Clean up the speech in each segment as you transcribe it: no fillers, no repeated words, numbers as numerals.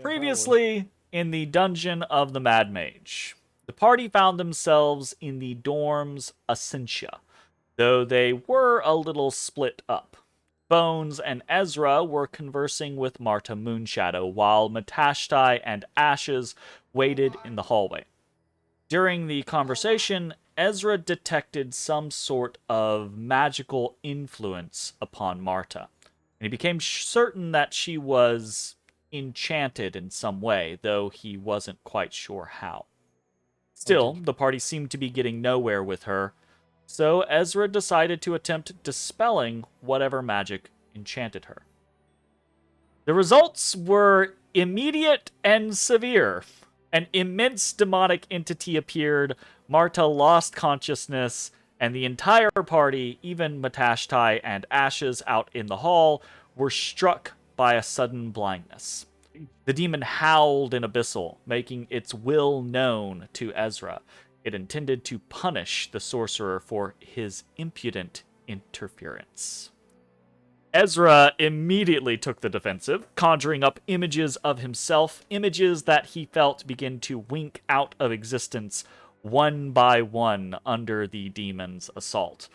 Previously, in the dungeon of the Mad Mage, the party found themselves in the dorms Essentia, though they were a little split up. Bones and Ezrah were conversing with Marta Moonshadow, while Matashtai and Ashes waited in the hallway. During the conversation, Ezrah detected some sort of magical influence upon Marta, and he became certain that she was enchanted in some way, though he wasn't quite sure how. Still, the party seemed to be getting nowhere with her, so Ezrah decided to attempt dispelling whatever magic enchanted her. The results were immediate and severe. An immense demonic entity appeared, Marta lost consciousness, and the entire party, even Matashtai and Ashes out in the hall, were struck by a sudden blindness. The demon howled in Abyssal, making its will known to Ezrah. It intended to punish the sorcerer for his impudent interference. Ezrah immediately took the defensive, conjuring up images of himself, images that he felt begin to wink out of existence one by one under the demon's assault.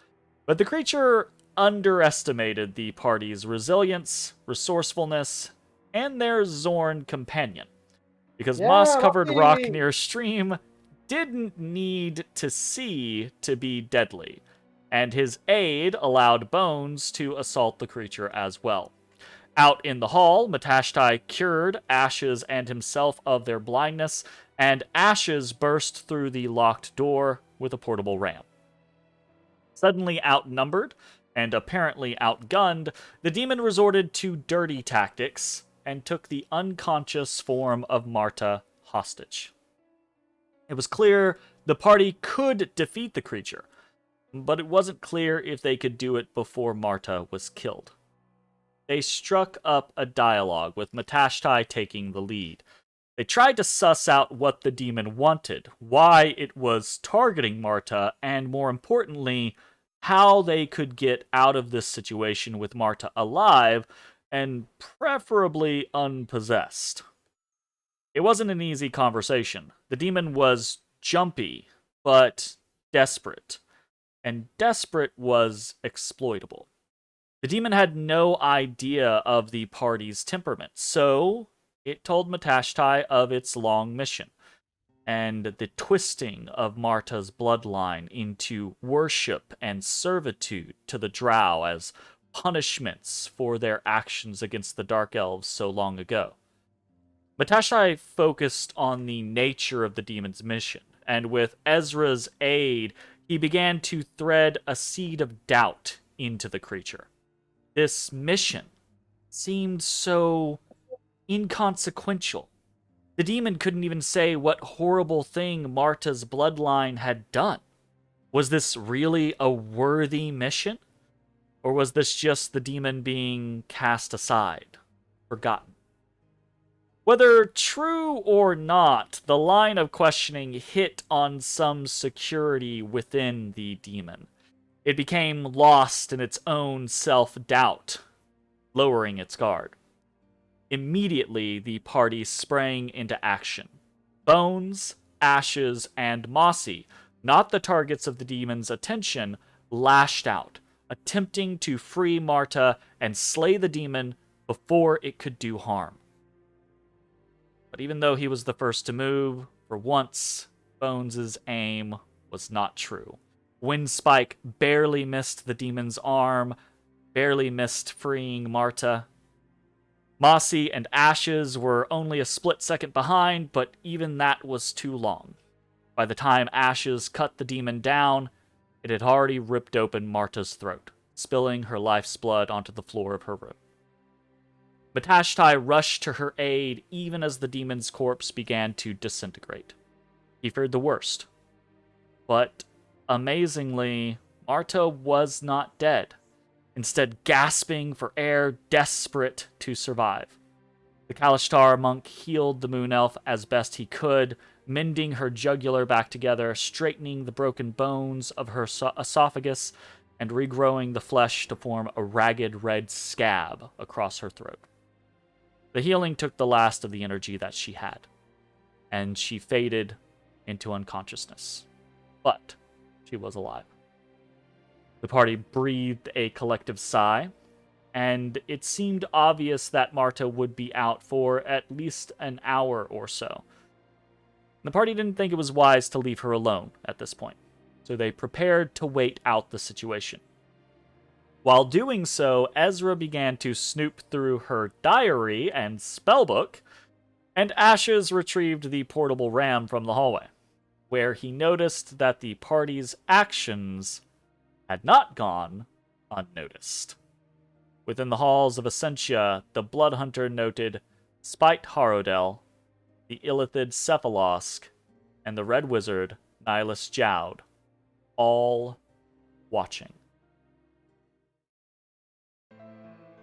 But the creature underestimated the party's resilience, resourcefulness, and their Zorn companion, because moss-covered rock near a stream didn't need to see to be deadly, and his aid allowed Bones to assault the creature as well. Out in the hall, Matashtai cured Ashes and himself of their blindness, and Ashes burst through the locked door with a portable ram. Suddenly outnumbered, and apparently outgunned, the demon resorted to dirty tactics, and took the unconscious form of Marta hostage. It was clear the party could defeat the creature, but it wasn't clear if they could do it before Marta was killed. They struck up a dialogue, with Matashtai taking the lead. They tried to suss out what the demon wanted, why it was targeting Marta, and more importantly, how they could get out of this situation with Marta alive, and preferably unpossessed. It wasn't an easy conversation. The demon was jumpy, but desperate. And desperate was exploitable. The demon had no idea of the party's temperament, so it told Matashtai of its long mission, and the twisting of Marta's bloodline into worship and servitude to the Drow as punishments for their actions against the Dark Elves so long ago. Matashtai focused on the nature of the demon's mission, and with Ezra's aid, he began to thread a seed of doubt into the creature. This mission seemed so inconsequential. The demon couldn't even say what horrible thing Marta's bloodline had done. Was this really a worthy mission? Or was this just the demon being cast aside, forgotten? Whether true or not, the line of questioning hit on some security within the demon. It became lost in its own self-doubt, lowering its guard. Immediately, the party sprang into action. Bones, Ashes, and Mossy, not the targets of the demon's attention, lashed out, attempting to free Marta and slay the demon before it could do harm. But even though he was the first to move, for once, Bones' aim was not true. Windspike barely missed the demon's arm, barely missed freeing Marta. Mossy and Ashes were only a split second behind, but even that was too long. By the time Ashes cut the demon down, it had already ripped open Marta's throat, spilling her life's blood onto the floor of her room. Matashtai rushed to her aid even as the demon's corpse began to disintegrate. He feared the worst. But, amazingly, Marta was not dead, instead gasping for air, desperate to survive. The Halaster monk healed the moon elf as best he could, mending her jugular back together, straightening the broken bones of her esophagus, and regrowing the flesh to form a ragged red scab across her throat. The healing took the last of the energy that she had, and she faded into unconsciousness. But she was alive. The party breathed a collective sigh, and it seemed obvious that Marta would be out for at least an hour or so. The party didn't think it was wise to leave her alone at this point, so they prepared to wait out the situation. While doing so, Ezrah began to snoop through her diary and spellbook, and Ashes retrieved the portable ram from the hallway, where he noticed that the party's actions had not gone unnoticed. Within the halls of Essentia, the Blood Hunter noted Spite Harodel, the Illithid Cephalosk, and the Red Wizard, Nihilus Jowd, all watching.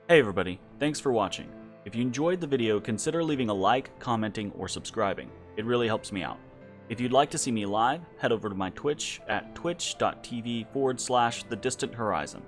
Hey everybody, thanks for watching. If you enjoyed the video, consider leaving a like, commenting, or subscribing. It really helps me out. If you'd like to see me live, head over to my Twitch at twitch.tv/thedistanthorizon.